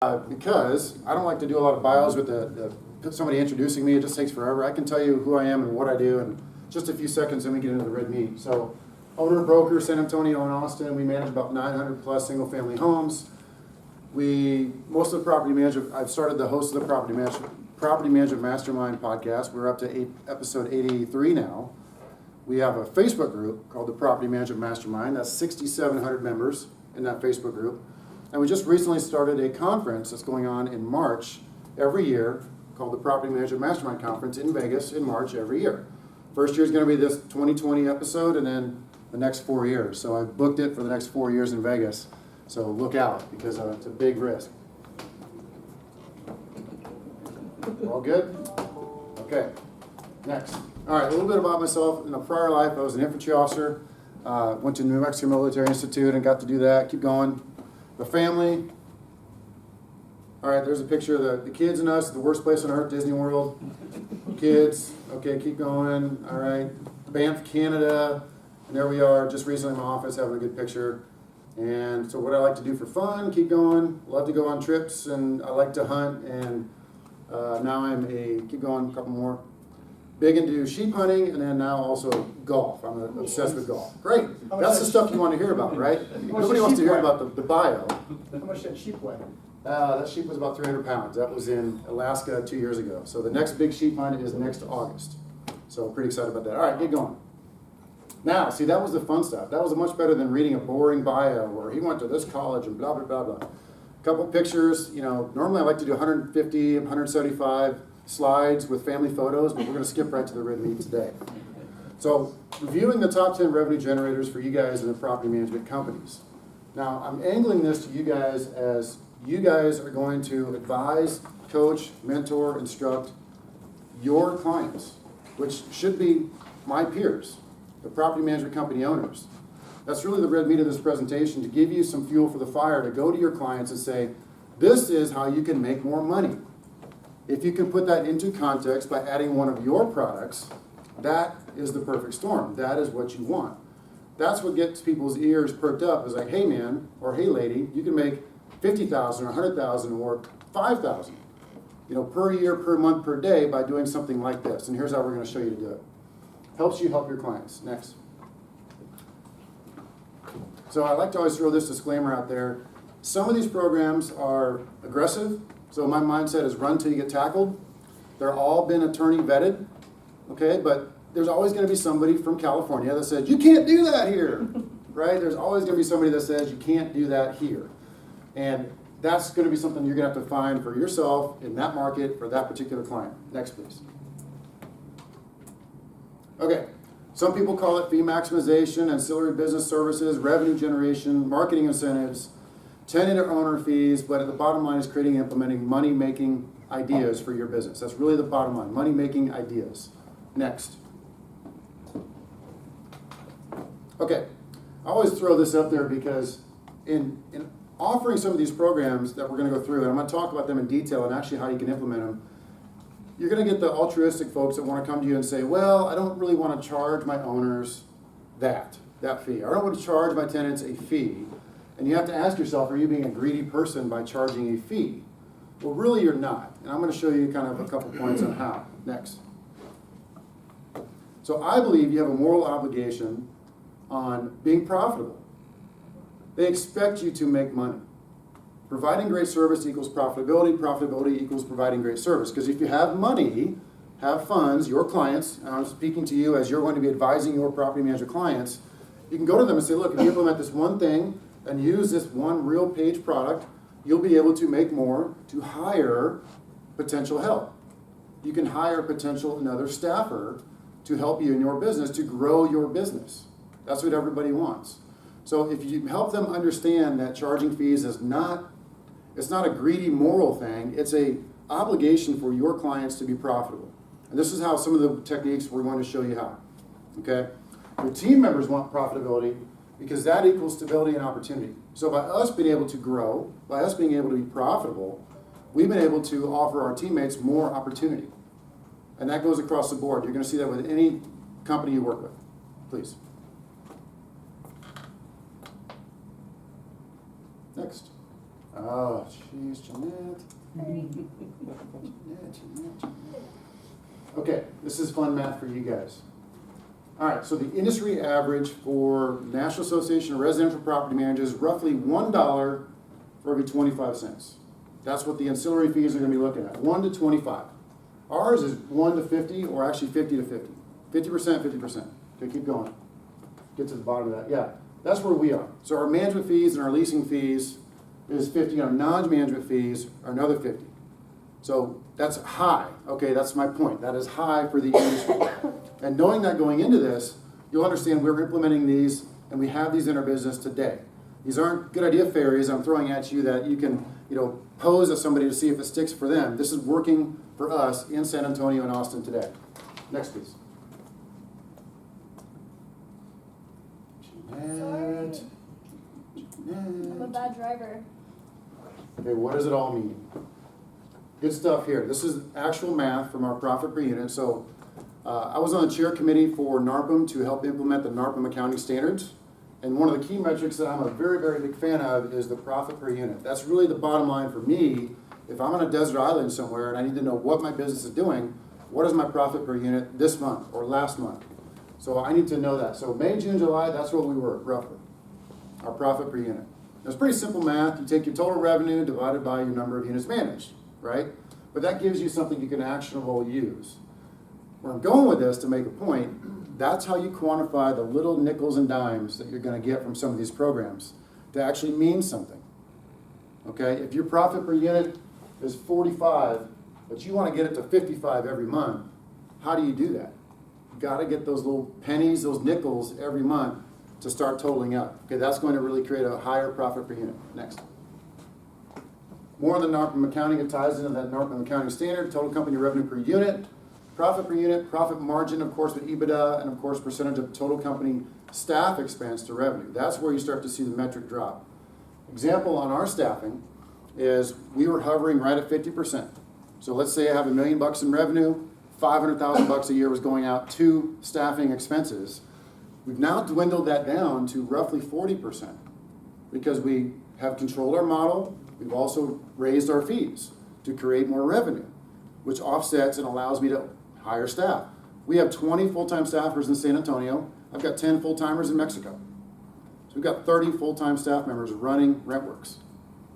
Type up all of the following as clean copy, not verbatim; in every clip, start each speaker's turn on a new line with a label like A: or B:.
A: Because I don't like to do a lot of bios with somebody introducing me. It just takes forever. I can tell you who I am and what I do in just a few seconds, and we get into the red meat. So, owner, broker, San Antonio and Austin. We manage about 900 plus single family homes. Most of the property management, I've started the host of the Property Management Mastermind podcast. We're up to episode 883 now. We have a Facebook group called the Property Management Mastermind. That's 6,700 members in that Facebook group. And we just recently started a conference that's going on in March every year called the Property Management Mastermind Conference in Vegas in March every year. First year is going to be this 2020 episode, and then the next 4 years. So I've booked it for the next 4 years in Vegas. So look out, because it's a big risk. All good? Okay, next. All right, a little bit about myself. In a prior life, I was an infantry officer. Went to New Mexico Military Institute and got to do that. Keep going. The family. All right, there's a picture of the kids and us, the worst place on earth, Disney World. Kids. Okay, keep going. All right. Banff, Canada. And there we are, just recently in my office, having a good picture. And so what I like to do for fun, keep going. Love to go on trips, and I like to hunt. And now keep going, a couple more. Big into sheep hunting, and then now also golf. I'm obsessed with golf. Great. That's the stuff you want to hear about, right? Nobody wants to hear about the bio.
B: How much did sheep weigh?
A: That sheep was about 300 pounds. That was in Alaska 2 years ago. So the next big sheep hunt is next August. So pretty excited about that. All right, get going. Now, see, that was the fun stuff. That was much better than reading a boring bio where he went to this college and blah, blah, blah, blah. A couple pictures. Normally I like to do 150, 175 slides with family photos, but we're going to skip right to the red meat today. So, reviewing the top 10 revenue generators for you guys in the property management companies. Now, I'm angling this to you guys as you guys are going to advise, coach, mentor, instruct your clients, which should be my peers, the property management company owners. That's really the red meat of this presentation, to give you some fuel for the fire, to go to your clients and say, this is how you can make more money. If you can put that into context by adding one of your products, that is the perfect storm. That is what you want. That's what gets people's ears perked up, is like, hey man, or hey lady, you can make $50,000 or $100,000 or $5,000, per year, per month, per day by doing something like this. And here's how we're going to show you to do it. Helps you help your clients. Next. So I like to always throw this disclaimer out there. Some of these programs are aggressive. So my mindset is run till you get tackled. They're all been attorney vetted, okay? But there's always going to be somebody from California that says, you can't do that here, right? There's always going to be somebody that says, you can't do that here. And that's going to be something you're going to have to find for yourself in that market for that particular client. Next, please. Okay, some people call it fee maximization, ancillary business services, revenue generation, marketing incentives, tenant or owner fees, but the bottom line is creating and implementing money-making ideas for your business. That's really the bottom line, money-making ideas. Next. Okay, I always throw this up there because in offering some of these programs that we're going to go through, and I'm going to talk about them in detail and actually how you can implement them, you're going to get the altruistic folks that want to come to you and say, well, I don't really want to charge my owners that fee. I don't want to charge my tenants a fee. And you have to ask yourself, are you being a greedy person by charging a fee? Well, really you're not. And I'm going to show you kind of a couple points on how. Next. So I believe you have a moral obligation on being profitable. They expect you to make money. Providing great service equals profitability. Profitability equals providing great service. Because if you have money, have funds, your clients, and I'm speaking to you as you're going to be advising your property manager clients, you can go to them and say, look, if you implement this one thing, and use this one real page product, you'll be able to make more to hire potential help. You can hire potential another staffer to help you in your business, to grow your business. That's what everybody wants. So if you help them understand that charging fees is not a greedy moral thing, it's an obligation for your clients to be profitable. And this is how some of the techniques we're going to show you how. Okay? Your team members want profitability, because that equals stability and opportunity. So by us being able to grow, by us being able to be profitable, we've been able to offer our teammates more opportunity. And that goes across the board. You're going to see that with any company you work with. Please. Next. Oh, jeez, Jeanette. Jeanette. Okay, this is fun math for you guys. All right, so the industry average for National Association of Residential Property Managers is roughly $1 for every 25 cents. That's what the ancillary fees are going to be looking at, 1 to 25. Ours is 1 to 50, or actually 50 to 50. 50%, 50%. Okay, keep going. Get to the bottom of that. Yeah, that's where we are. So our management fees and our leasing fees is 50. Our non-management fees are another 50. So that's high. Okay, that's my point. That is high for the industry. And knowing that going into this, you'll understand we're implementing these, and we have these in our business today. These aren't good idea fairies I'm throwing at you that you can, pose at somebody to see if it sticks for them. This is working for us in San Antonio and Austin today. Next, please.
B: Sorry. I'm a bad driver.
A: Okay, what does it all mean? Good stuff here. This is actual math from our profit per unit. So I was on the chair committee for NARPM to help implement the NARPM accounting standards. And one of the key metrics that I'm a very, very big fan of is the profit per unit. That's really the bottom line for me. If I'm on a desert island somewhere and I need to know what my business is doing, what is my profit per unit this month or last month? So I need to know that. So May, June, July, that's what we were, roughly. Our profit per unit. It's pretty simple math. You take your total revenue divided by your number of units managed, right? But that gives you something you can actionable use. Where I'm going with this to make a point, that's how you quantify the little nickels and dimes that you're going to get from some of these programs to actually mean something. Okay, if your profit per unit is 45, but you want to get it to 55 every month, how do you do that? You've got to get those little pennies, those nickels every month to start totaling up. Okay, that's going to really create a higher profit per unit. Next. More than NARPM accounting, it ties into that NARPM accounting standard, total company revenue per unit, profit per unit, profit margin, of course, with EBITDA, and of course, percentage of total company staff expense to revenue. That's where you start to see the metric drop. Example on our staffing is we were hovering right at 50%. So let's say I have $1 million in revenue, $500,000 a year was going out to staffing expenses. We've now dwindled that down to roughly 40% because we have controlled our model. We've also raised our fees to create more revenue, which offsets and allows me to hire staff. We have 20 full-time staffers in San Antonio. I've got 10 full-timers in Mexico. So we've got 30 full-time staff members running RentWerx.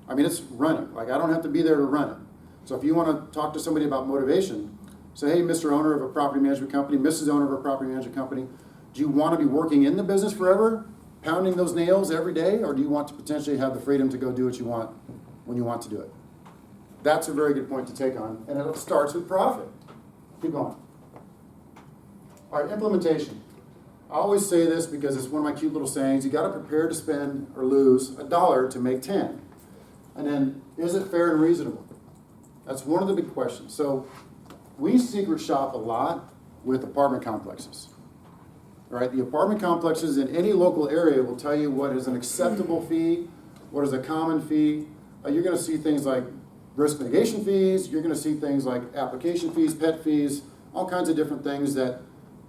A: I mean, it's running. Like, I don't have to be there to run it. So if you want to talk to somebody about motivation, say, hey, Mr. Owner of a property management company, Mrs. Owner of a property management company, do you want to be working in the business forever, pounding those nails every day, or do you want to potentially have the freedom to go do what you want when you want to do it? That's a very good point to take on, and it starts with profit. Keep going. All right, implementation. I always say this because it's one of my cute little sayings. You got to prepare to spend or lose $1 to make 10. And then, is it fair and reasonable? That's one of the big questions. So we secret shop a lot with apartment complexes. All right, the apartment complexes in any local area will tell you what is an acceptable fee, what is a common fee. You're going to see things like risk mitigation fees. You're going to see things like application fees, pet fees, all kinds of different things that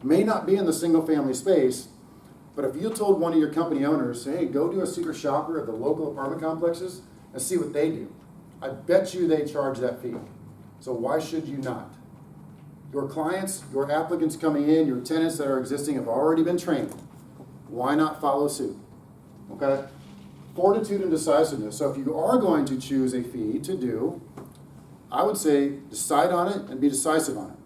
A: may not be in the single family space. But if you told one of your company owners, hey, go do a secret shopper at the local apartment complexes and see what they do, I bet you they charge that fee. So why should you not? Your clients, your applicants coming in, your tenants that are existing have already been trained. Why not follow suit? Okay? Fortitude and decisiveness. So if you are going to choose a fee to do, I would say decide on it and be decisive on it.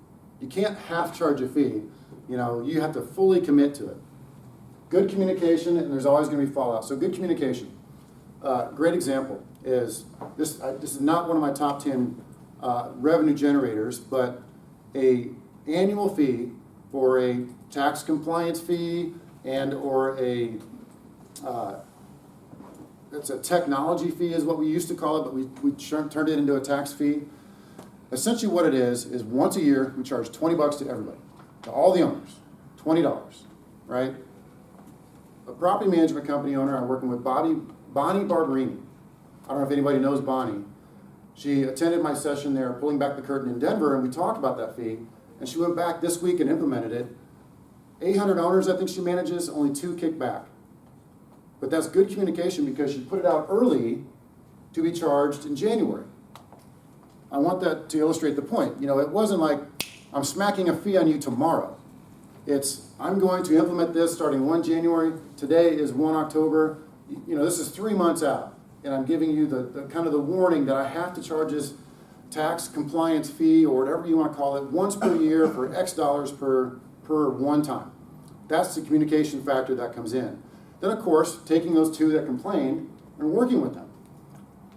A: You can't half charge a fee. You have to fully commit to it. Good communication, and there's always going to be fallout. So good communication. Great example is this. This is not one of my top 10 revenue generators, but a annual fee for a tax compliance fee and or it's a technology fee is what we used to call it, but we turned it into a tax fee. Essentially what it is once a year we charge $20 to everybody, to all the owners, $20, right? A property management company owner, I'm working with Bonnie Barberini. I don't know if anybody knows Bonnie. She attended my session there, pulling back the curtain in Denver, and we talked about that fee. And she went back this week and implemented it. 800 owners, I think she manages, only 2 kick back. But that's good communication because she put it out early to be charged in January. I want that to illustrate the point. It wasn't like I'm smacking a fee on you tomorrow. It's, I'm going to implement this starting 1 January. Today is 1 October. This is 3 months out. And I'm giving you the kind of the warning that I have to charge this tax compliance fee, or whatever you want to call it, once per year for X dollars per one time. That's the communication factor that comes in. Then, of course, taking those two that complained and working with them.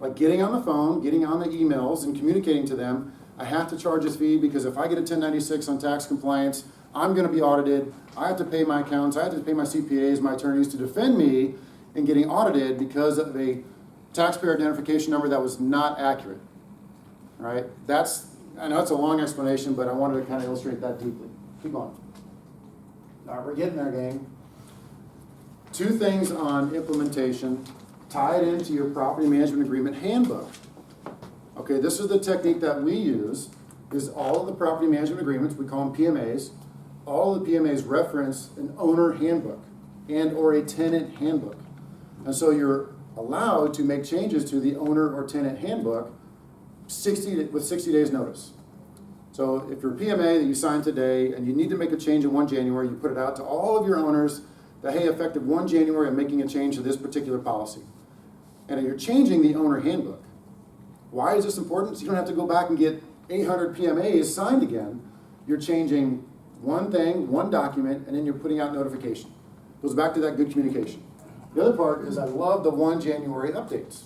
A: Like getting on the phone, getting on the emails, and communicating to them, I have to charge this fee because if I get a 1096 on tax compliance, I'm going to be audited. I have to pay my accountants, I have to pay my CPAs, my attorneys to defend me in getting audited because of a taxpayer identification number that was not accurate. All right? I know it's a long explanation, but I wanted to kind of illustrate that deeply. Keep going. All right, we're getting there, gang. 2 things on implementation. Tie it into your property management agreement handbook. Okay, this is the technique that we use, is all of the property management agreements, we call them PMAs, all of the PMAs reference an owner handbook and or a tenant handbook. And so you're allowed to make changes to the owner or tenant handbook with 60 days notice. So if you're a PMA that you signed today and you need to make a change in 1 January, you put it out to all of your owners that, hey, effective 1 January, I'm making a change to this particular policy. And you're changing the owner handbook. Why is this important? So you don't have to go back and get 800 PMAs signed again. You're changing one thing, one document, and then you're putting out notification. Goes back to that good communication. The other part is I love the 1 January updates.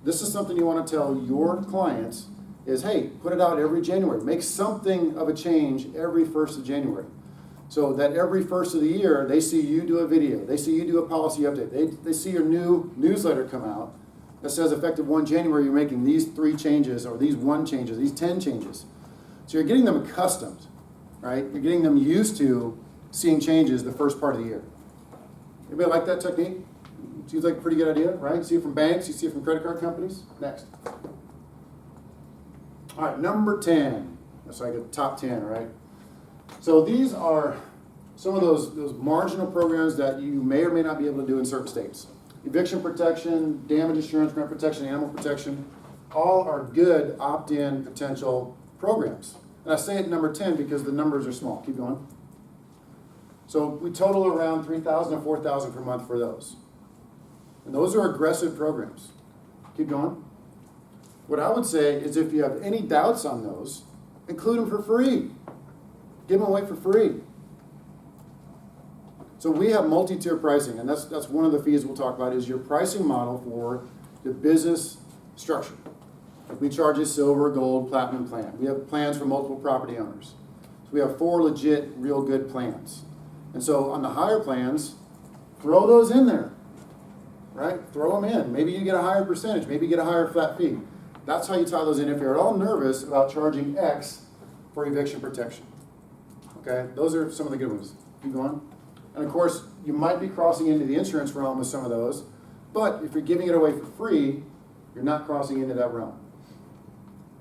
A: This is something you want to tell your clients is, hey, put it out every January. Make something of a change every 1st of January. So that every 1st of the year, they see you do a video. They see you do a policy update. They see your new newsletter come out that says effective 1 January, you're making these 3 changes or these 1 changes, these 10 changes. So you're getting them accustomed, right? You're getting them used to seeing changes the first part of the year. Anybody like that technique? Seems like a pretty good idea, right? You see it from banks, you see it from credit card companies. Next. All right, number 10. That's like a top 10, right? So these are some of those marginal programs that you may or may not be able to do in certain states. Eviction protection, damage insurance, rent protection, animal protection, all are good opt-in potential programs. And I say it number 10 because the numbers are small. Keep going. So we total around $3,000 to $4,000 per month for those. And those are aggressive programs. Keep going. What I would say is if you have any doubts on those, include them for free. Give them away for free. So we have multi-tier pricing, and that's one of the fees we'll talk about is your pricing model for the business structure. We charge a silver, gold, platinum plan. We have plans for multiple property owners. So we have 4 legit, real good plans. And so on the higher plans, throw those in there, right? Throw them in. Maybe you get a higher percentage. Maybe you get a higher flat fee. That's how you tie those in if you're at all nervous about charging X for eviction protection. Okay, those are some of the good ones. Keep going. And of course, you might be crossing into the insurance realm with some of those, but if you're giving it away for free, you're not crossing into that realm.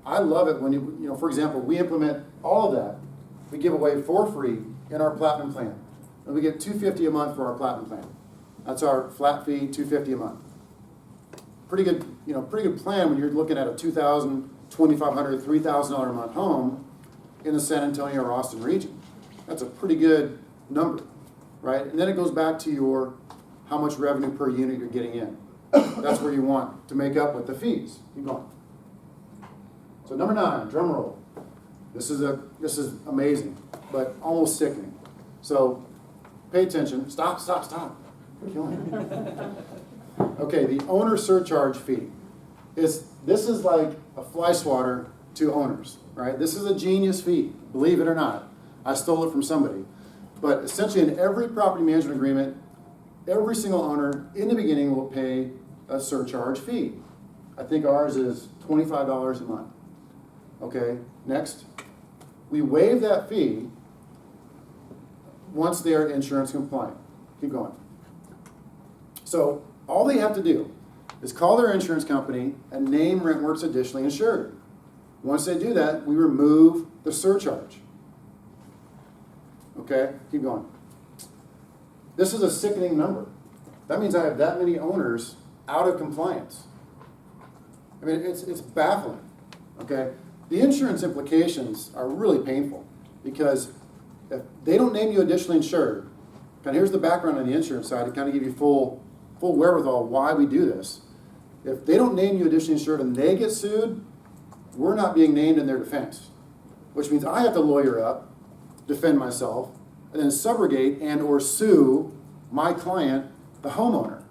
A: I love it when for example, we implement all of that. We give away for free in our platinum plan. And we get $250 a month for our platinum plan. That's our flat fee, $250 a month. Pretty good, pretty good plan when you're looking at a $2,000, $2,500, $3,000 a month home in the San Antonio or Austin region. That's a pretty good number, right? And then it goes back to your how much revenue per unit you're getting in. That's where you want to make up with the fees. Keep going. So number 9, drum roll. This is amazing, but almost sickening. So pay attention. Stop. You're killing me. Okay, the owner surcharge fee. This is like a fly swatter to owners, right? This is a genius fee, believe it or not. I stole it from somebody. But essentially in every property management agreement, every single owner in the beginning will pay a surcharge fee. I think ours is $25 a month. Okay, next. We waive that fee once they are insurance compliant. Keep going. So all they have to do is call their insurance company and name RentWerx additionally insured. Once they do that, we remove the surcharge. Okay, keep going. This is a sickening number. That means I have that many owners out of compliance. I mean, it's baffling, okay? The insurance implications are really painful because if they don't name you additionally insured, kind of here's the background on the insurance side to kind of give you full wherewithal why we do this. If they don't name you additionally insured and they get sued, we're not being named in their defense, which means I have to lawyer up, defend myself, and then subrogate and or sue my client, the homeowner,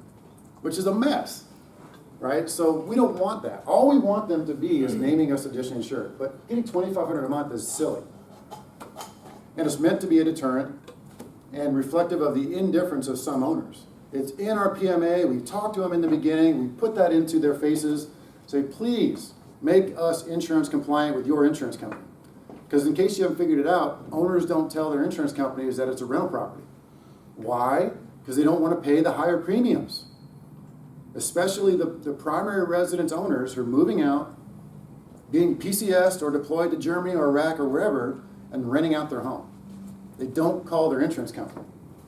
A: which is a mess, right? So we don't want that. All we want them to be is naming us additionally insured, but getting $2,500 a month is silly. And it's meant to be a deterrent and reflective of the indifference of some owners. It's in our PMA, we talked to them in the beginning, we put that into their faces, say, please make us insurance compliant with your insurance company. Because in case you haven't figured it out, owners don't tell their insurance companies that it's a rental property. Why? Because they don't want to pay the higher premiums. Especially the primary residence owners who are moving out, being PCS'd or deployed to Germany or Iraq or wherever, and renting out their home. They don't call their insurance company,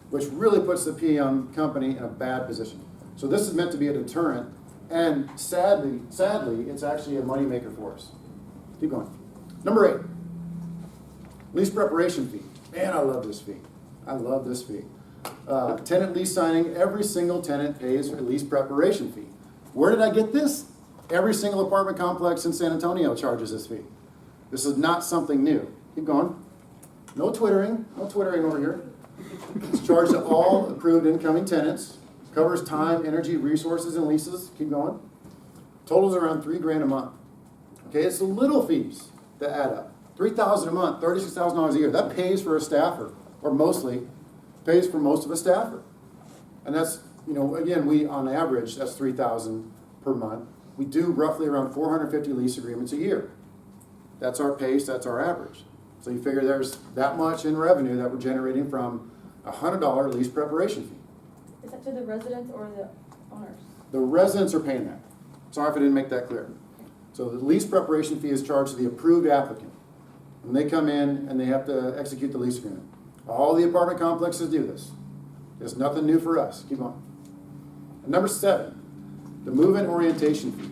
A: which really puts the PM company in a bad position. So this is meant to be a deterrent, and sadly, it's actually a moneymaker for us. Keep going. Number 8, lease preparation fee. Man, I love this fee. I love this fee. Tenant lease signing, every single tenant pays a lease preparation fee. Where did I get this? Every single apartment complex in San Antonio charges this fee. This is not something new. Keep going. No twittering over here. It's charged to all approved incoming tenants. Covers time, energy, resources, and leases. Keep going. Totals around $3,000 a month. Okay, it's the little fees that add up. $3,000 a month, $36,000 a year. That pays for a staffer, or mostly pays for most of a staffer. And that's, again, we on average, that's $3,000 per month. We do roughly around 450 lease agreements a year. That's our pace, that's our average. So you figure there's that much in revenue that we're generating from a $100 lease preparation fee.
B: Is that to the residents or the owners?
A: The residents are paying that. Sorry if I didn't make that clear. So the lease preparation fee is charged to the approved applicant. When they come in and they have to execute the lease agreement. All the apartment complexes do this. There's nothing new for us. Keep on. And number 7, the move-in orientation fee.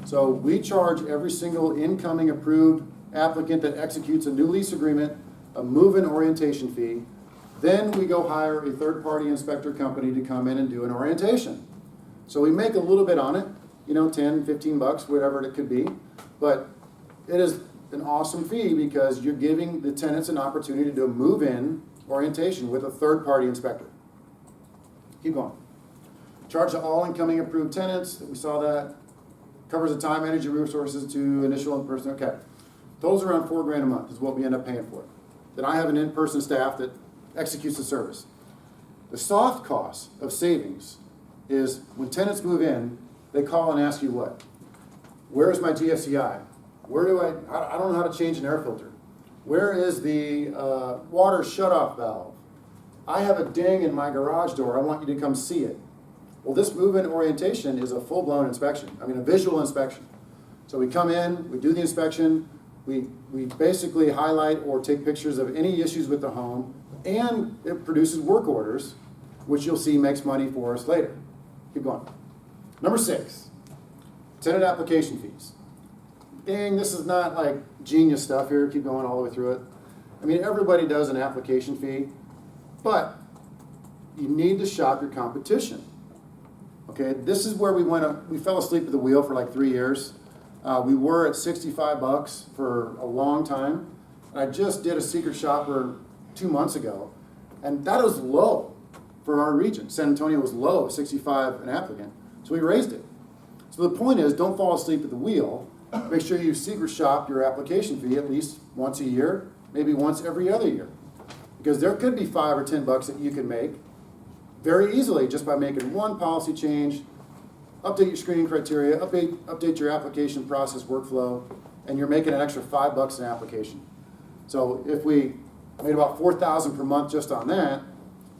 A: So we charge every single incoming approved applicant that executes a new lease agreement a move-in orientation fee. Then we go hire a third-party inspector company to come in and do an orientation. So we make a little bit on it, 10, 15 bucks, whatever it could be. But it is an awesome fee because you're giving the tenants an opportunity to do a move-in orientation with a third-party inspector. Keep going. Charge to all incoming approved tenants. We saw that. Covers the time, energy, resources to initial in-person. Okay. Totals around $4,000 a month is what we end up paying for it. Then I have an in-person staff that executes the service. The soft cost of savings is when tenants move in, they call and ask you what? Where is my GFCI? Where do I don't know how to change an air filter. Where is the water shutoff valve? I have a ding in my garage door. I want you to come see it. Well, this move-in orientation is a full-blown inspection. I mean, a visual inspection. So we come in, we do the inspection, we basically highlight or take pictures of any issues with the home, and it produces work orders, which you'll see makes money for us later. Keep going. Number 6, tenant application fees. Dang, this is not like genius stuff here. Keep going all the way through it. I mean, everybody does an application fee, but you need to shop your competition. Okay, this is where we fell asleep at the wheel for like 3 years. We were at 65 bucks for a long time. I just did a secret shopper 2 months ago, and that was low for our region. San Antonio was low, 65 an applicant, so we raised it. So the point is, don't fall asleep at the wheel. Make sure you secret shop your application fee at least once a year, maybe once every other year. Because there could be 5 or 10 bucks that you can make very easily just by making one policy change, update your screening criteria, update your application process workflow, and you're making an extra 5 bucks an application. So if we made about $4,000 per month just on that,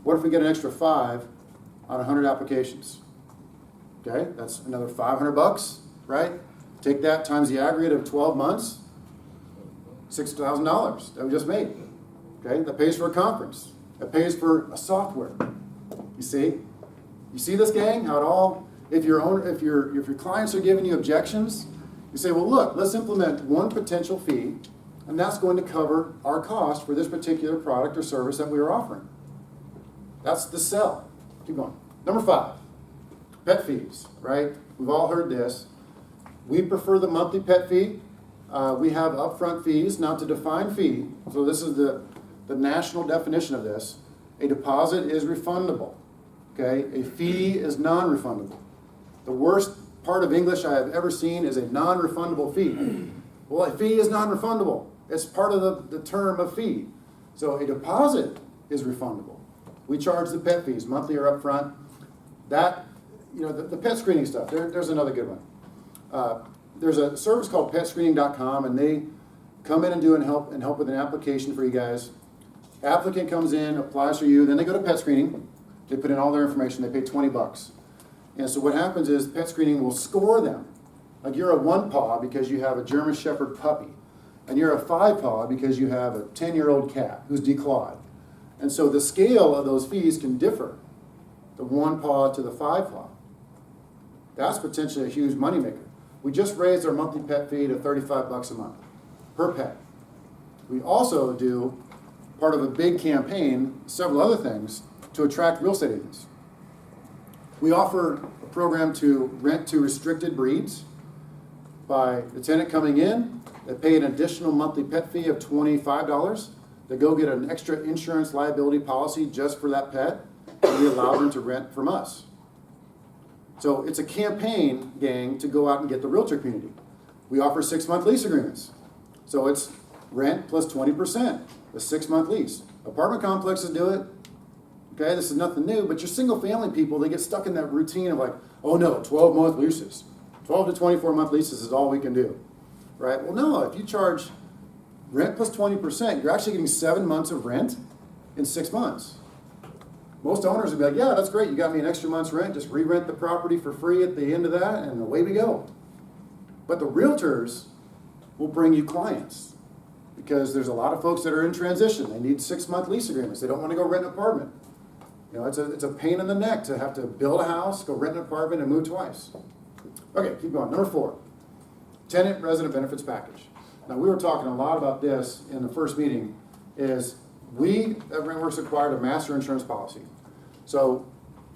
A: what if we get an extra 5 on 100 applications? Okay, that's another 500 bucks, right? Take that times the aggregate of 12 months, $6,000 that we just made. Okay, that pays for a conference. That pays for a software. You see this, gang? How it all If your clients are giving you objections, you say, well, look, let's implement one potential fee, and that's going to cover our cost for this particular product or service that we are offering. That's the sell. Keep going. Number 5, pet fees, right? We've all heard this. We prefer the monthly pet fee. We have upfront fees. Now, to define fee, so this is the national definition of this. A deposit is refundable. Okay? A fee is non-refundable. The worst part of English I have ever seen is a non-refundable fee. Well, a fee is non-refundable. It's part of the term of fee. So a deposit is refundable. We charge the pet fees, monthly or upfront. That, the pet screening stuff, there's another good one. There's a service called petscreening.com, and they come in and help with an application for you guys. Applicant comes in, applies for you, then they go to pet screening. They put in all their information, they pay $20. And so what happens is pet screening will score them. Like you're a 1 paw because you have a German Shepherd puppy, and you're a 5 paw because you have a 10-year-old cat who's declawed. And so the scale of those fees can differ, the 1 paw to the 5 paw. That's potentially a huge moneymaker. We just raised our monthly pet fee to $35 a month per pet. We also do, part of a big campaign, several other things to attract real estate agents. We offer a program to rent to restricted breeds by the tenant coming in. They pay an additional monthly pet fee of $25. They go get an extra insurance liability policy just for that pet, and we allow them to rent from us. So it's a campaign, gang, to go out and get the realtor community. We offer 6-month lease agreements. So it's rent plus 20%, a 6-month lease. Apartment complexes do it. Okay, this is nothing new, but your single family people, they get stuck in that routine of like, oh no, 12-month leases. 12 to 24-month leases is all we can do. Right? Well, no, if you charge rent plus 20%, you're actually getting 7 months of rent in 6 months. Most owners would be like, yeah, that's great. You got me an extra month's rent. Just re-rent the property for free at the end of that, and away we go. But the realtors will bring you clients because there's a lot of folks that are in transition. They need 6-month lease agreements. They don't want to go rent an apartment. It's a pain in the neck to have to build a house, go rent an apartment, and move twice. Okay, keep going. Number 4, tenant resident benefits package. Now, we were talking a lot about this in the first meeting, is we at RentWerx acquired a master insurance policy. So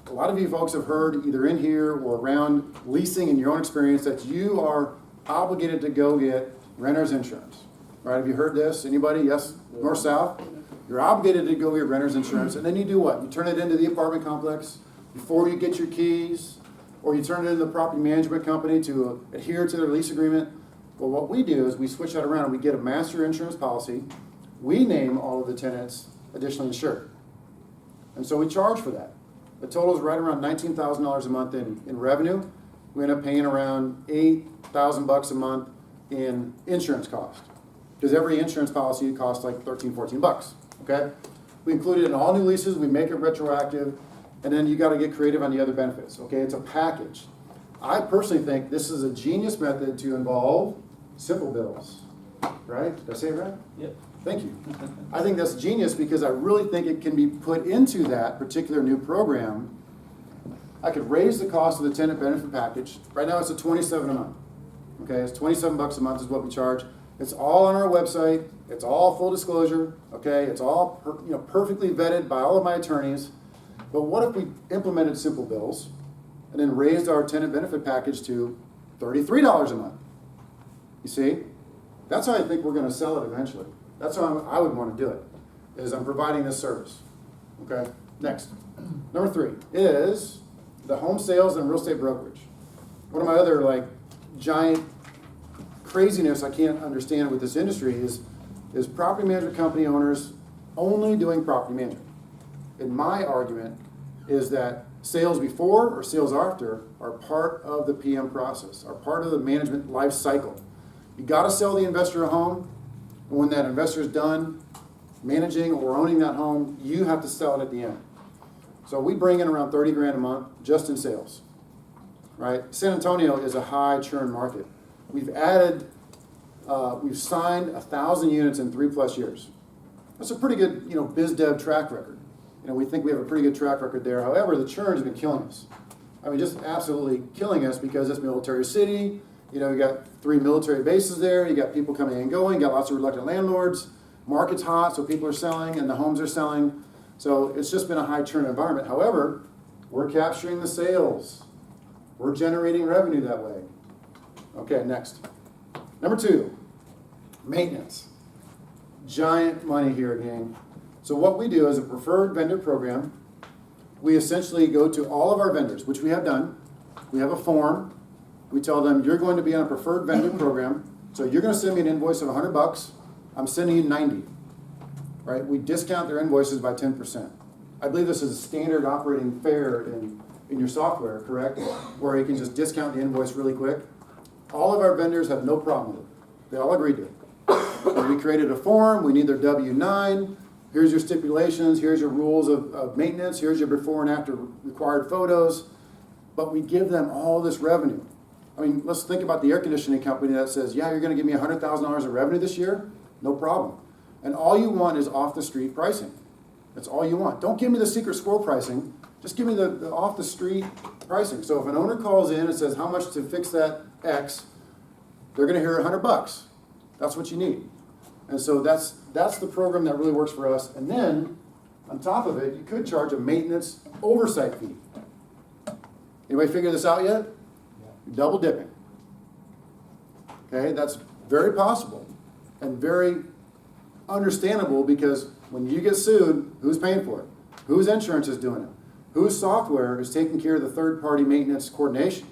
A: a lot of you folks have heard either in here or around leasing in your own experience that you are obligated to go get renter's insurance. Right? Have you heard this? Anybody? Yes? North, south? You're obligated to go get renter's insurance, and then you do what? You turn it into the apartment complex before you get your keys, or you turn it into the property management company to adhere to their lease agreement. Well, what we do is we switch that around and we get a master insurance policy. We name all of the tenants additionally insured. And so we charge for that. The total is right around $19,000 a month in revenue. We end up paying around $8,000 a month in insurance cost. Because every insurance policy costs like $13, $14. Okay? We include it in all new leases, we make it retroactive, and then you got to get creative on the other benefits. Okay? It's a package. I personally think this is a genius method to involve simple bills. Right? Did I say it right?
C: Yep.
A: Thank you. I think that's genius because I really think it can be put into that particular new program. I could raise the cost of the tenant benefit package. Right now it's at $27 a month. Okay, it's $27 a month is what we charge. It's all on our website. It's all full disclosure. Okay, it's all perfectly vetted by all of my attorneys. But what if we implemented simple bills and then raised our tenant benefit package to $33 a month? You see? That's how I think we're going to sell it eventually. That's how I would want to do it, is I'm providing this service. Okay, next. Number 3 is the home sales and real estate brokerage. One of my other giant craziness I can't understand with this industry is property management company owners only doing property management. And my argument is that sales before or sales after are part of the PM process, are part of the management life cycle. You got to sell the investor a home, and when that investor is done managing or owning that home, you have to sell it at the end. So we bring in around $30,000 a month just in sales. Right? San Antonio is a high churn market. We've signed 1,000 units in 3+ years. That's a pretty good, biz dev track record. We think we have a pretty good track record there. However, the churn has been killing us. I mean, just absolutely killing us because it's military city. You know, you got 3 military bases there. You got people coming and going. You got lots of reluctant landlords. Market's hot, so people are selling and the homes are selling. So it's just been a high churn environment. However, we're capturing the sales. We're generating revenue that way. Okay, next. Number 2, maintenance. Giant money here, gang. So what we do is a preferred vendor program. We essentially go to all of our vendors, which we have done. We have a form. We tell them, you're going to be on a preferred vendor program. So you're going to send me an invoice of $100. I'm sending you 90. Right? We discount their invoices by 10%. I believe this is a standard operating fare in your software, correct? Where you can just discount the invoice really quick. All of our vendors have no problem with it. They all agreed to it. We created a form. We need their W-9. Here's your stipulations. Here's your rules of maintenance. Here's your before and after required photos. But we give them all this revenue. I mean, let's think about the air conditioning company that says, yeah, you're going to give me $100,000 of revenue this year. No problem. And all you want is off-the-street pricing. That's all you want. Don't give me the secret squirrel pricing. Just give me the off-the-street pricing. So if an owner calls in and says how much to fix that X, they're going to hear $100. That's what you need. And so that's the program that really works for us. And then, on top of it, you could charge a maintenance oversight fee. Anybody figure this out yet? You're double dipping. Okay, that's very possible and very understandable because when you get sued, who's paying for it? Whose insurance is doing it? Whose software is taking care of the third-party maintenance coordination?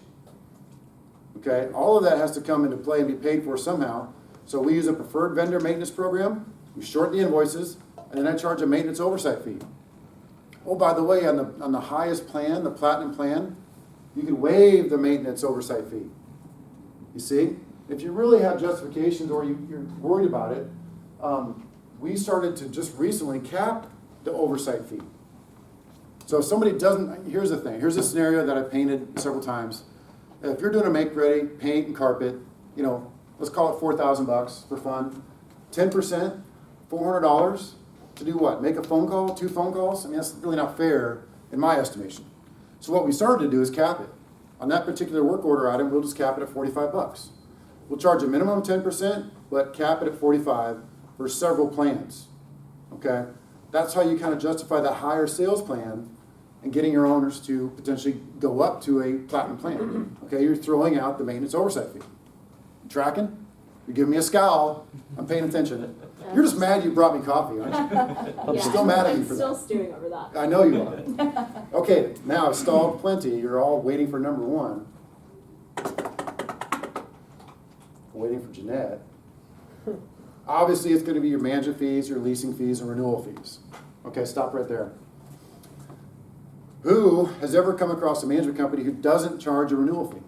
A: Okay, all of that has to come into play and be paid for somehow. So we use a preferred vendor maintenance program. We short the invoices, and then I charge a maintenance oversight fee. Oh, by the way, on the highest plan, the platinum plan, you can waive the maintenance oversight fee. You see? If you really have justifications or you're worried about it, we started to just recently cap the oversight fee. So if somebody doesn't, here's the thing. Here's a scenario that I've painted several times. If you're doing a make-ready, paint and carpet, you know, let's call it $4,000 for fun. 10%, $400 to do what? Make a phone call, 2 phone calls? I mean, that's really not fair in my estimation. So what we started to do is cap it. On that particular work order item, we'll just cap it at $45. We'll charge a minimum of 10%, but cap it at $45 for several plans. Okay? That's how you kind of justify that higher sales plan and getting your owners to potentially go up to a platinum plan. Okay, you're throwing out the maintenance oversight fee. You tracking? You're giving me a scowl. I'm paying attention. You're just mad you brought me coffee, aren't you? You're still mad at me for that.
B: I'm still stewing over that.
A: I know you are. Okay, now I've stalled plenty. You're all waiting for number 1. Waiting for Jeanette. Obviously, it's going to be your management fees, your leasing fees, and renewal fees. Okay, stop right there. Who has ever come across a management company who doesn't charge a renewal fee?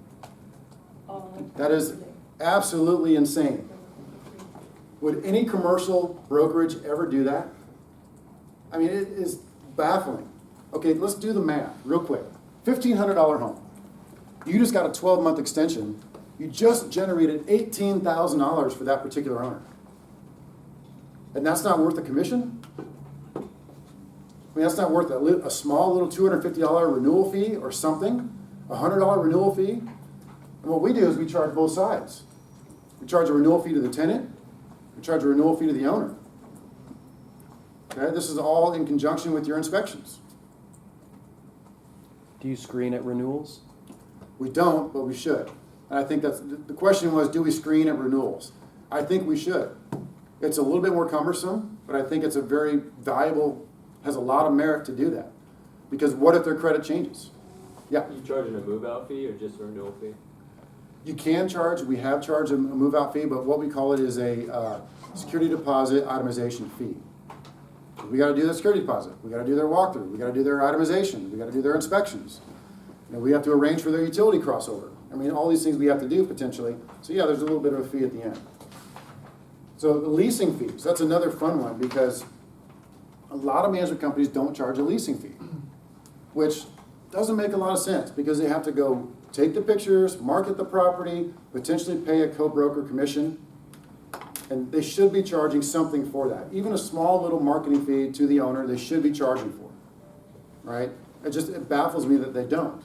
A: That is absolutely insane. Would any commercial brokerage ever do that? I mean, it is baffling. Okay, let's do the math real quick. $1,500 home. You just got a 12-month extension. You just generated $18,000 for that particular owner. And that's not worth a commission? I mean, that's not worth a small little $250 renewal fee or something? A $100 renewal fee? And what we do is we charge both sides. We charge a renewal fee to the tenant. We charge a renewal fee to the owner. Okay, this is all in conjunction with your inspections.
C: Do you screen at renewals?
A: We don't, but we should. And I think that's, the question was, do we screen at renewals? I think we should. It's a little bit more cumbersome, but I think it's a very valuable, has a lot of merit to do that. Because what if their credit changes? Yeah.
D: Are you charging a move-out fee or just a renewal fee?
A: You can charge, we have charged a move-out fee, but what we call it is a security deposit itemization fee. We got to do the security deposit. We got to do their walkthrough. We got to do their itemization. We got to do their inspections. And we have to arrange for their utility crossover. I mean, all these things we have to do potentially. So yeah, there's a little bit of a fee at the end. So the leasing fees, that's another fun one because a lot of management companies don't charge a leasing fee, which doesn't make a lot of sense because they have to go take the pictures, market the property, potentially pay a co-broker commission, and they should be charging something for that. Even a small little marketing fee to the owner, they should be charging for, right? It baffles me that they don't.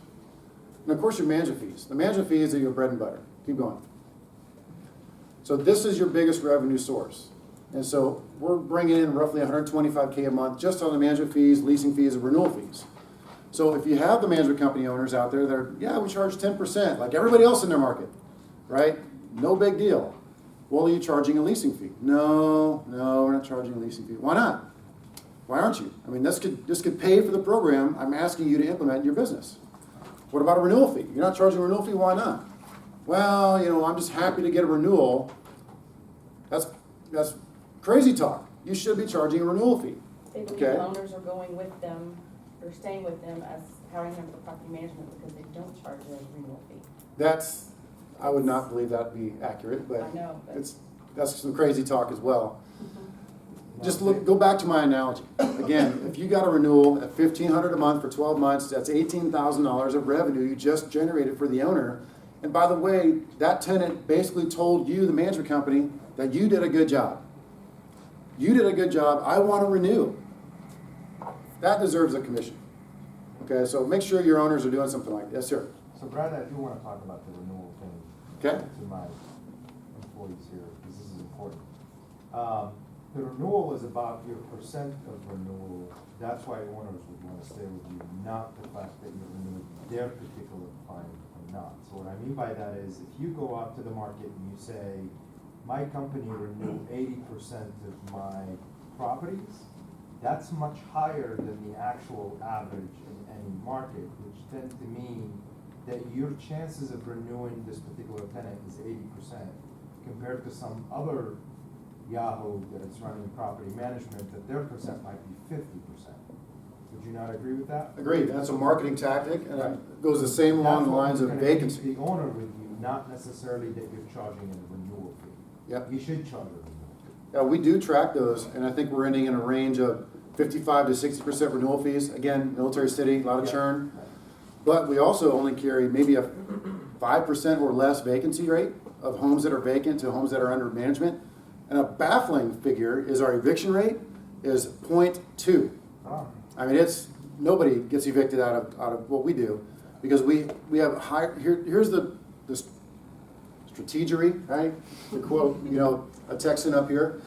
A: And of course your management fees. The management fees are your bread and butter. Keep going. So this is your biggest revenue source. And so we're bringing in roughly $125K a month just on the management fees, leasing fees, and renewal fees. So if you have the management company owners out there, they're, yeah, we charge 10%, like everybody else in their market, right? No big deal. Well, are you charging a leasing fee? No, we're not charging a leasing fee. Why not? Why aren't you? I mean, this could pay for the program I'm asking you to implement in your business. What about a renewal fee? You're not charging a renewal fee, why not? Well, I'm just happy to get a renewal. That's crazy talk. You should be charging a renewal fee.
B: They believe
A: Okay.
B: the owners are going with them, or staying with them as hiring them for property management because they don't charge a renewal fee.
A: I would not believe that to be accurate, but
B: I know, but-
A: that's some crazy talk as well. Just go back to my analogy. Again, if you got a renewal at $1,500 a month for 12 months, that's $18,000 of revenue you just generated for the owner. And by the way, that tenant basically told you, the management company, that you did a good job. You did a good job, I want to renew. That deserves a commission. Okay, so make sure your owners are doing something like that. Yes, sir.
C: So Brad, I do want to talk about the renewal thing.
A: Okay.
C: To my employees here, because this is important. The renewal is about your percent of renewal. That's why owners would want to stay with you, not the fact that you're renewing their particular client or not. So what I mean by that is, if you go out to the market and you say, my company renewed 80% of my properties, that's much higher than the actual average in any market, which tend to mean that your chances of renewing this particular tenant is 80% compared to some other Yahoo that is running property management, that their percent might be 50%. Would you not agree with that?
A: Agreed. That's a marketing tactic, and it goes the same along the lines of vacancy.
C: The owner with you, not necessarily that you're charging a renewal fee.
A: Yep.
C: You should charge a renewal fee.
A: Yeah, we do track those, and I think we're ending in a range of 55 to 60% renewal fees. Again, military city, a lot of churn. But we also only carry maybe a 5% or less vacancy rate of homes that are vacant to homes that are under management. And a baffling figure is our eviction rate is 0.2.
C: Oh.
A: I mean, nobody gets evicted out of what we do, because we have high. Here's the strategery, right? To quote a Texan up here.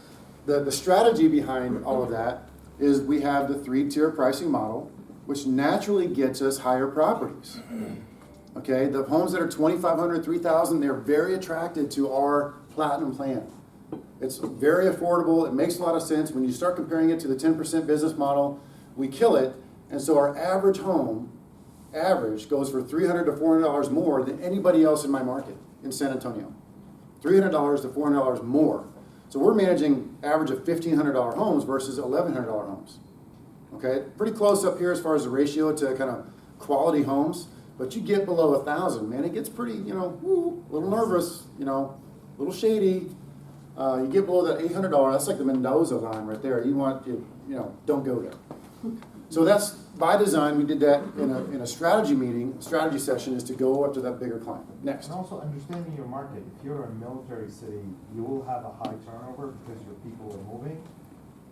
A: The strategy behind all of that is we have the 3-tier pricing model, which naturally gets us higher properties. Okay, the homes that are $2,500, $3,000, they're very attracted to our platinum plan. It's very affordable. It makes a lot of sense. When you start comparing it to the 10% business model, we kill it. And so our average home, goes for $300 to $400 more than anybody else in my market in San Antonio. $300 to $400 more. So we're managing average of $1,500 homes versus $1,100 homes. Okay, pretty close up here as far as the ratio to kind of quality homes. But you get below 1,000, man, it gets pretty, a little nervous, a little shady. You get below that $800, that's like the Mendoza line right there. Don't go there. So that's by design. We did that in a strategy meeting. Strategy session is to go up to that bigger client. Next.
C: And also understanding your market. If you're a military city, you will have a high turnover because your people are moving.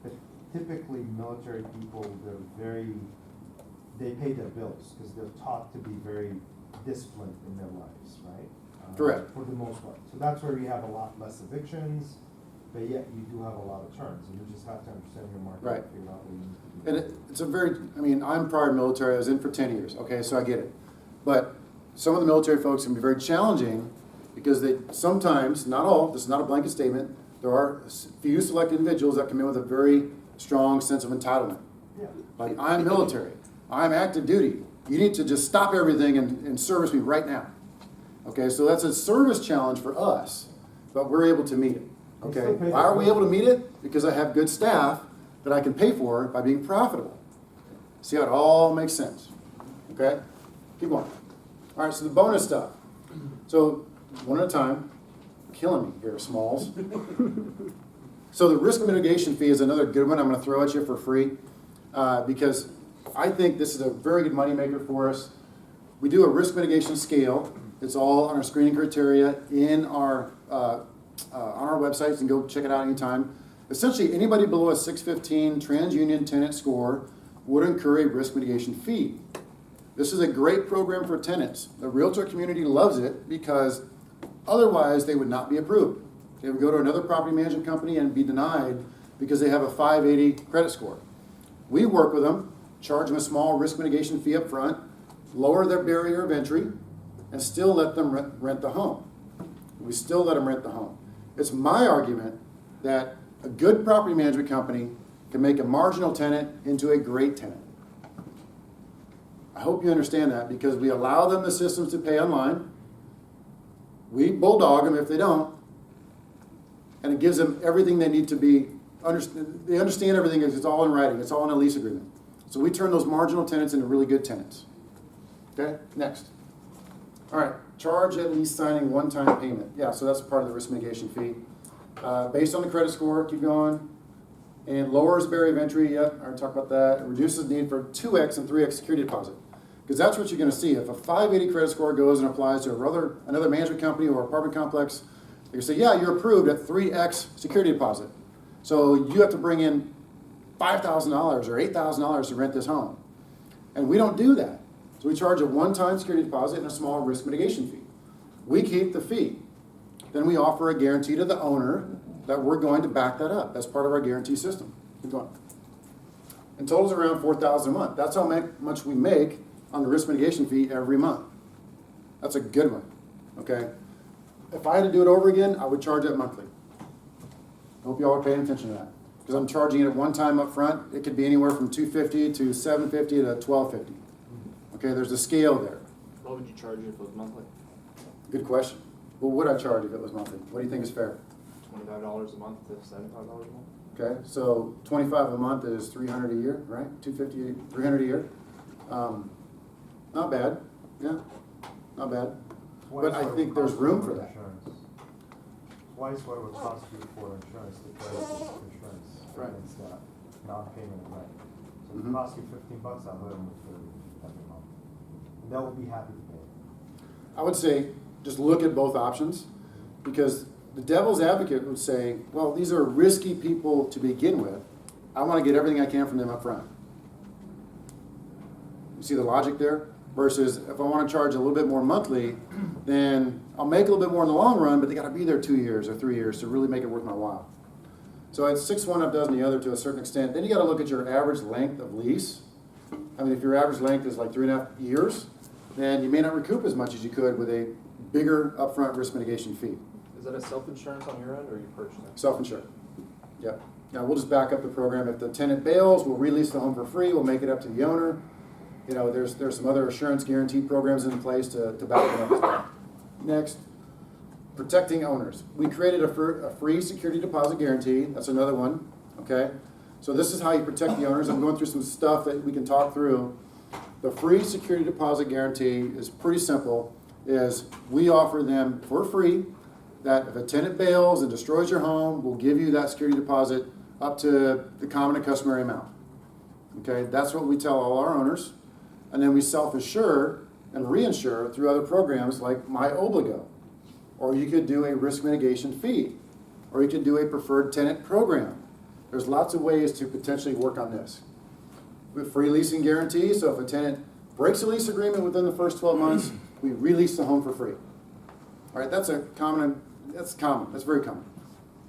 C: But typically, military people, they pay their bills because they're taught to be very disciplined in their lives, right?
A: Correct.
C: For the most part. So that's where you have a lot less evictions, but yet you do have a lot of turns, and you just have to understand your market
A: Right.
C: and figure out what you need to do.
A: And I'm prior military. I was in for 10 years. Okay, so I get it. But some of the military folks can be very challenging because they sometimes, not all, this is not a blanket statement, there are few select individuals that come in with a very strong sense of entitlement.
C: Yeah.
A: Like, I'm military. I'm active duty. You need to just stop everything and service me right now. Okay, so that's a service challenge for us, but we're able to meet it. Okay, why are we able to meet it? Because I have good staff that I can pay for by being profitable. See how it all makes sense? Okay, keep going. All right, so the bonus stuff. So one at a time, killing me here, Smalls. So the risk mitigation fee is another good one I'm going to throw at you for free because I think this is a very good moneymaker for us. We do a risk mitigation scale. It's all on our screening criteria in our on our website. You can go check it out anytime. Essentially, anybody below a 615 TransUnion tenant score would incur a risk mitigation fee. This is a great program for tenants. The realtor community loves it because otherwise they would not be approved. They would go to another property management company and be denied because they have a 580 credit score. We work with them, charge them a small risk mitigation fee up front, lower their barrier of entry, and still let them rent the home. We still let them rent the home. It's my argument that a good property management company can make a marginal tenant into a great tenant. I hope you understand that because we allow them the systems to pay online. We bulldog them if they don't. And it gives them everything they need to be, they understand everything, it's all in writing, it's all in a lease agreement. So we turn those marginal tenants into really good tenants. Okay, next. All right, charge at lease signing one-time payment. Yeah, so that's part of the risk mitigation fee. Based on the credit score, keep going. And lowers barrier of entry, yep, I already talked about that. It reduces the need for 2x and 3x security deposit. Because that's what you're gonna see. If a 580 credit score goes and applies to another management company or apartment complex, they're gonna say, yeah, you're approved at 3x security deposit. So you have to bring in $5,000 or $8,000 to rent this home. And we don't do that. So we charge a one-time security deposit and a small risk mitigation fee. We keep the fee. Then we offer a guarantee to the owner that we're going to back that up. That's part of our guarantee system. Keep going. And totals around $4,000 a month. That's how much we make on the risk mitigation fee every month. That's a good one, okay? If I had to do it over again, I would charge it monthly. Hope you all are paying attention to that. Because I'm charging it at one time up front. It could be anywhere from $250 to $750 to $1,250. Okay, there's a scale there.
D: What would you charge if it was monthly?
A: Good question. What would I charge if it was monthly? What do you think is fair?
D: $25 a month to $75 a month?
A: Okay, so 25 a month is 300 a year, right? 250, 300 a year. Not bad, yeah, not bad. But I think there's room for that.
C: Twice what it would cost you for insurance to pay insurance
A: Right.
C: against that non-payment of rent. So if
A: Mhm.
C: it costs you $15, I'll let them with $30 every month. And they'll be happy to pay.
A: I would say just look at both options because the devil's advocate would say, well, these are risky people to begin with. I want to get everything I can from them up front. You see the logic there? Versus if I want to charge a little bit more monthly, then I'll make a little bit more in the long run, but they got to be there 2 years or 3 years to really make it worth my while. So it's 6 one, half dozen the other to a certain extent. Then you got to look at your average length of lease. I mean, if your average length is like 3.5 years, then you may not recoup as much as you could with a bigger upfront risk mitigation fee.
D: Is that a self-insurance on your end, or are you purchasing?
A: Self-insured. Yep. Now we'll just back up the program. If the tenant bails, we'll release the home for free. We'll make it up to the owner. You know, there's some other assurance guarantee programs in place to back it up as well. Next, protecting owners. We created a free security deposit guarantee. That's another one. Okay. So this is how you protect the owners. I'm going through some stuff that we can talk through. The free security deposit guarantee is pretty simple. Is we offer them for free that if a tenant bails and destroys your home, we'll give you that security deposit up to the common and customary amount. Okay, that's what we tell all our owners. And then we self-insure and reinsure through other programs like My Obligo. Or you could do a risk mitigation fee. Or you could do a preferred tenant program. There's lots of ways to potentially work on this. With free leasing guarantee, so if a tenant breaks a lease agreement within the first 12 months, we release the home for free. All right, that's common, that's very common,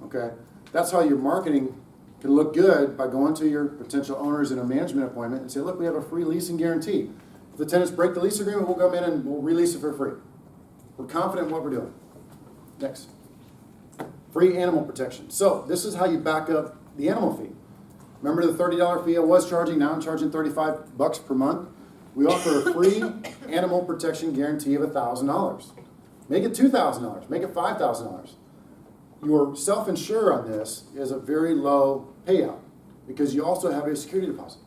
A: okay? That's how your marketing can look good by going to your potential owners in a management appointment and say, look, we have a free leasing guarantee. If the tenants break the lease agreement, we'll come in and we'll release it for free. We're confident in what we're doing. Next. Free animal protection. So this is how you back up the animal fee. Remember the $30 fee I was charging, now I'm charging $35 per month? We offer a free animal protection guarantee of $1,000. Make it $2,000, make it $5,000. Your self-insure on this is a very low payout because you also have a security deposit.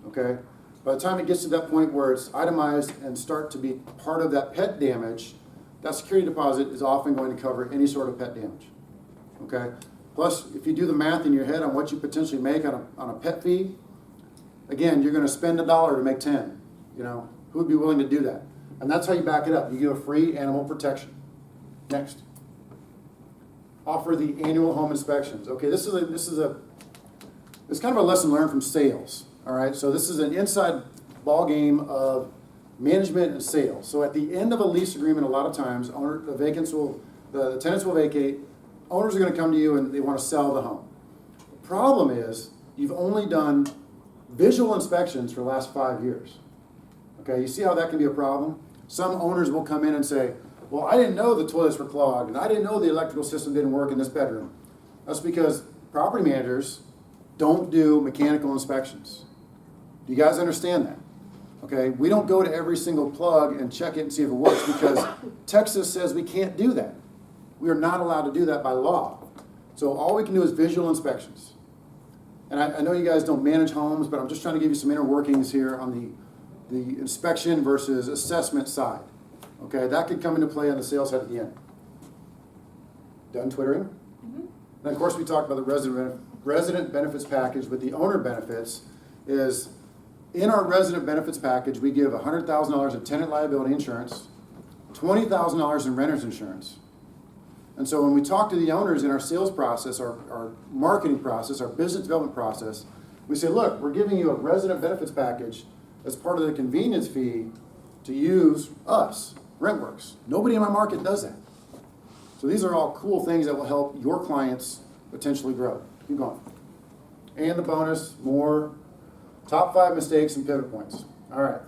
A: Okay? By the time it gets to that point where it's itemized and start to be part of that pet damage, that security deposit is often going to cover any sort of pet damage. Okay? Plus, if you do the math in your head on what you potentially make on a pet fee, again, you're going to spend $1 to make 10. You know, who would be willing to do that? And that's how you back it up. You give a free animal protection. Next. Offer the annual home inspections. Okay, this is kind of a lesson learned from sales. All right, so this is an inside ball game of management and sales. So at the end of a lease agreement, a lot of times, the tenants will vacate, owners are gonna come to you and they wanna sell the home. The problem is, you've only done visual inspections for the last 5 years. Okay, you see how that can be a problem? Some owners will come in and say, well, I didn't know the toilets were clogged, and I didn't know the electrical system didn't work in this bedroom. That's because property managers don't do mechanical inspections. Do you guys understand that? Okay, we don't go to every single plug and check it and see if it works because Texas says we can't do that. We are not allowed to do that by law. So all we can do is visual inspections. And I know you guys don't manage homes, but I'm just trying to give you some inner workings here on the inspection versus assessment side. Okay, that could come into play on the sales side at the end. Done twittering?
B: Mm-hmm.
A: And of course, we talked about the resident benefits package with the owner benefits is in our resident benefits package, we give $100,000 of tenant liability insurance, $20,000 in renter's insurance. And so when we talk to the owners in our sales process, our marketing process, our business development process, we say, look, we're giving you a resident benefits package as part of the convenience fee to use us, RentWerx. Nobody in my market does that. So these are all cool things that will help your clients potentially grow. Keep going. And the bonus, more top 5 mistakes and pivot points. All right.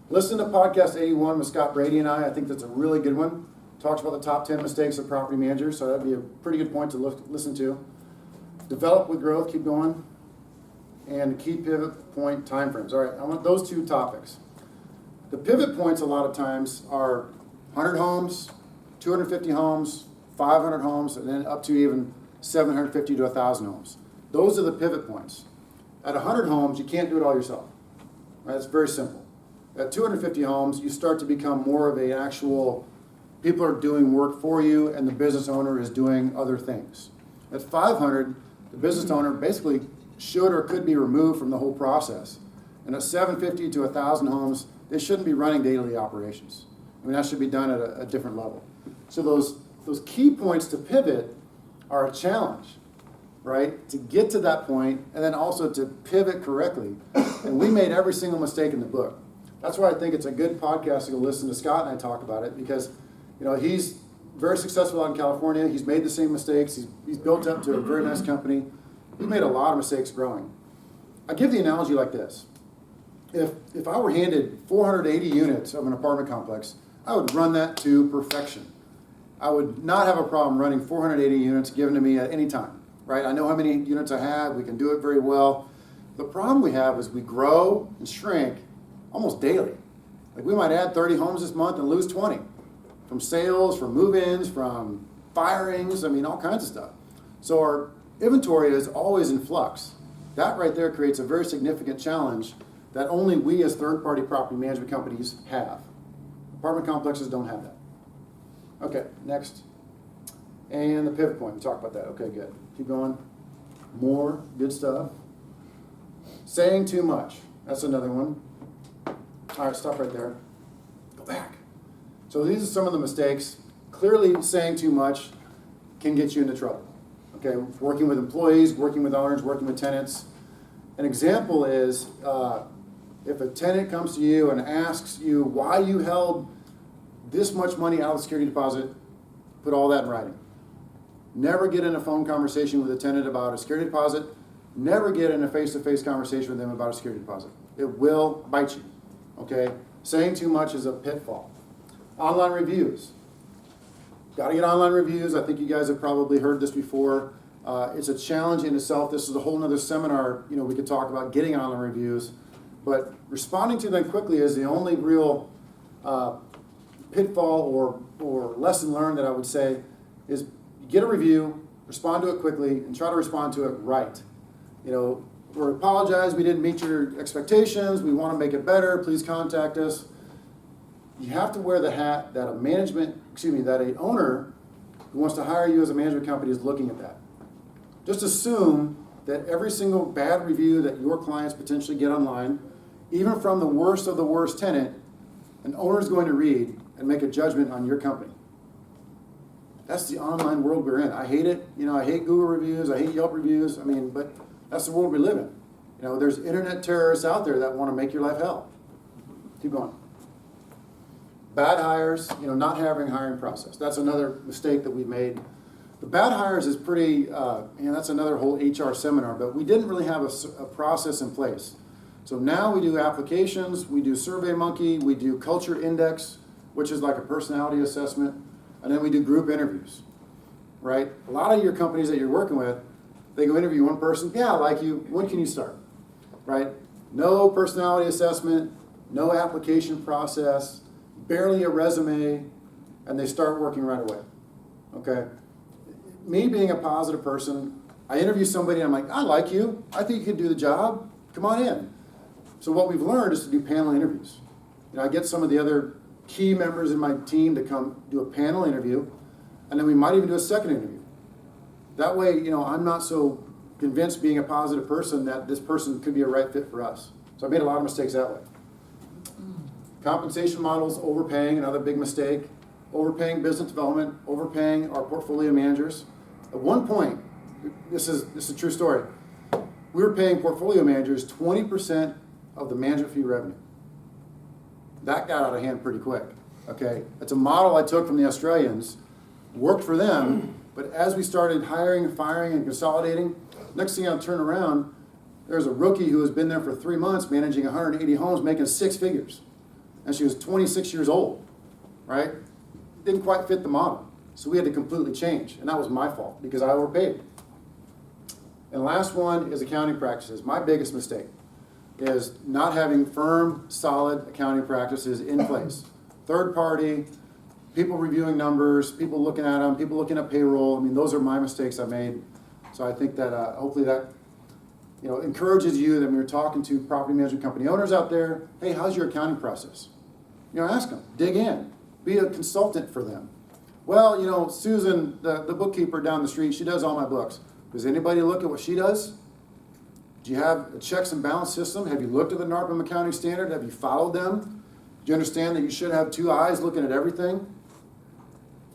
A: Listen to podcast 81 with Scott Brady and I think that's a really good one. Talks about the top 10 mistakes of property managers, so that'd be a pretty good point to listen to. Develop with growth, keep going. And key pivot point timeframes. All right, I want those 2 topics. The pivot points a lot of times are 100 homes, 250 homes, 500 homes, and then up to even 750 to 1,000 homes. Those are the pivot points. At 100 homes, you can't do it all yourself. Right? It's very simple. At 250 homes, you start to become more of an actual, people are doing work for you and the business owner is doing other things. At 500, the business owner basically should or could be removed from the whole process. And at 750 to 1,000 homes, they shouldn't be running daily operations. I mean, that should be done at a different level. So those key points to pivot are a challenge, right? To get to that point and then also to pivot correctly. And we made every single mistake in the book. That's why I think it's a good podcast to go listen to Scott and I talk about it because, you know, he's very successful out in California. He's made the same mistakes. He's built up to a very nice company. He made a lot of mistakes growing. I give the analogy like this. If I were handed 480 units of an apartment complex, I would run that to perfection. I would not have a problem running 480 units given to me at any time, right? I know how many units I have. We can do it very well. The problem we have is we grow and shrink almost daily. Like we might add 30 homes this month and lose 20 from sales, from move-ins, from firings, I mean, all kinds of stuff. So our inventory is always in flux. That right there creates a very significant challenge that only we as third-party property management companies have. Apartment complexes don't have that. Okay, next. And the pivot point, we talked about that. Okay, good. Keep going. More, good stuff. Saying too much, that's another one. All right, stop right there. Go back. So these are some of the mistakes. Clearly saying too much can get you into trouble. Okay, working with employees, working with owners, working with tenants. An example is if a tenant comes to you and asks you why you held this much money out of the security deposit, put all that in writing. Never get in a phone conversation with a tenant about a security deposit. Never get in a face-to-face conversation with them about a security deposit. It will bite you, okay? Saying too much is a pitfall. Online reviews. Got to get online reviews. I think you guys have probably heard this before. It's a challenge in itself. This is a whole nother seminar, you know, we could talk about getting online reviews. But responding to them quickly is the only real pitfall or lesson learned that I would say is get a review, respond to it quickly, and try to respond to it right. You know, we apologize, we didn't meet your expectations, we want to make it better, please contact us. You have to wear the hat that that an owner who wants to hire you as a management company is looking at that. Just assume that every single bad review that your clients potentially get online, even from the worst of the worst tenant, an owner is going to read and make a judgment on your company. That's the online world we're in. I hate it. You know, I hate Google reviews. I hate Yelp reviews. I mean, but that's the world we live in. You know, there's internet terrorists out there that want to make your life hell. Keep going. Bad hires, not having a hiring process. That's another mistake that we've made. The bad hires is pretty, that's another whole HR seminar, but we didn't really have a process in place. So now we do applications, we do SurveyMonkey, we do Culture Index, which is like a personality assessment, and then we do group interviews, right? A lot of your companies that you're working with, they go interview one person, yeah, I like you, when can you start, right? No personality assessment, no application process, barely a resume, and they start working right away, okay? Me being a positive person, I interview somebody and I'm like, I like you, I think you can do the job, come on in. So what we've learned is to do panel interviews. I get some of the other key members in my team to come do a panel interview, and then we might even do a second interview. That way, I'm not so convinced being a positive person that this person could be a right fit for us. So I made a lot of mistakes that way. Compensation models, overpaying, another big mistake. Overpaying business development, overpaying our portfolio managers. At one point, this is a true story, we were paying portfolio managers 20% of the management fee revenue. That got out of hand pretty quick, okay? It's a model I took from the Australians, worked for them, but as we started hiring and firing and consolidating, next thing I turn around, there's a rookie who has been there for 3 months managing 180 homes, making 6 figures. And she was 26 years old, right? Didn't quite fit the model. So we had to completely change, and that was my fault because I overpaid. And the last one is accounting practices. My biggest mistake is not having firm, solid accounting practices in place. Third party, people reviewing numbers, people looking at them, people looking at payroll. I mean, those are my mistakes I made. So I think that hopefully that encourages you that when you're talking to property management company owners out there, hey, how's your accounting process? Ask them, dig in, be a consultant for them. Well, Susan, the bookkeeper down the street, she does all my books. Does anybody look at what she does? Do you have a checks and balance system? Have you looked at the NARPM accounting standard? Have you followed them? Do you understand that you should have 2 eyes looking at everything?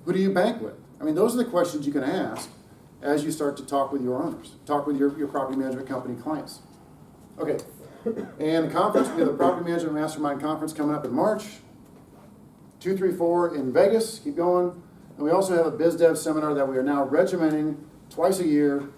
A: Who do you bank with? I mean, those are the questions you can ask as you start to talk with your owners, talk with your property management company clients. Okay, and the conference, we have the Property Management Mastermind Conference coming up in March, 2, 3, 4 in Vegas, keep going. And we also have a biz dev seminar that we are now regimenting twice a year